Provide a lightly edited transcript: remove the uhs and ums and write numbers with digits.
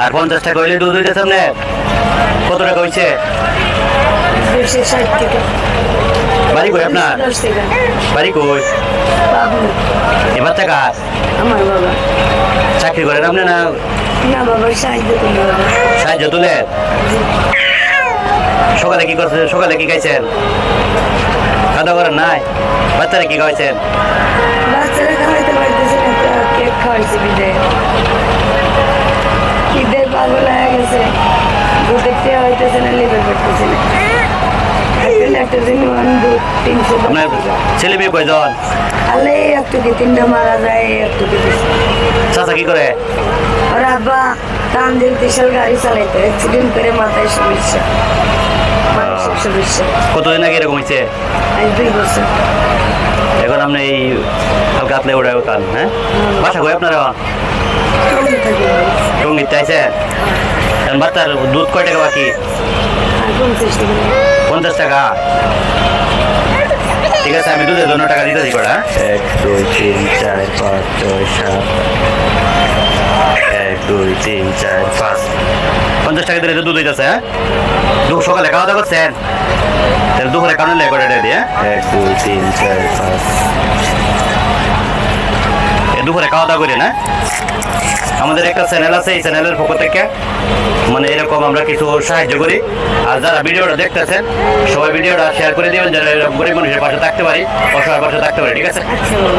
আর 50 টাকা হইলে দুধ হইতেছে আপনার কত টাকা হইছে? 260 টাকা। বাড়ি কই আপনার? 10 টাকা। বাড়ি কই? বাবু এবার টাকা আমার বাবা। চাকরি করেন আপনি না না বাবা সাহায্য করবে বাবা। সাহায্য তুলে? সকালে কি করছেন? সকালে কি খাইছেন? খাওয়া করেন নাই? বাচ্চারা কি খাওয়াইছেন? বাচ্চারা খাওয়াইতে পারতেছে না, একটা কেক খাওয়াইছে বিদে। খিদে পাগল হয়ে গেছে, দুধ দেখতে হইতেছে না, লিভার করতেছে না। একটা ডাক্তার জন্য 300 আপনার ছেলে মেয়ে কয়জন? আলে একটু কি 3টা মারা যায়, একটু কি চাচা কি করে? ওর আব্বা কান দিয়ে বিশাল গাড়ি চালাইতো, অ্যাক্সিডেন্ট করে মাথায় সমস্যা, মানসিক সমস্যা। কতদিন আগে এরকম হয়েছে? আজ 2 বছর। এখন আপনি এই হালকা হাতলে উড়াই কান, হ্যাঁ? বাসা কই আপনারা? কেমন থাকি বাবা? টঙ্গিতে আছে? এখন বাচ্চার দুধ কয় টাকা বাকি? আর 50 টাকা। 50 টাকা। ঠিক আছে, আমি দুধের জন্য টাকা দিতে দিই কটা। 1 2 3 4 5 6 7 1 2 3 4 5 50 টাকা দিলে তো দুধ হইতেছে, হ্যাঁ? দুপুর সকালে খাওয়া দাওয়া করছেন? তাহলে দুপুরে কারণে লেগে কটা দিয়ে 1 2 3 4 5 দুপুরে খাওয়া দাওয়া করি না। আমাদের একটা চ্যানেল আছে, এই চ্যানেলের পক্ষ থেকে মানে এরকম আমরা কিছু সাহায্য করি। আর যারা ভিডিওটা দেখতেছেন সবাই ভিডিওটা শেয়ার করে দিবেন, যারা এরকম গরিব মানুষের পাশে থাকতে পারি, অসহায় পাশে থাকতে পারি, ঠিক আছে? আচ্ছা বাবা।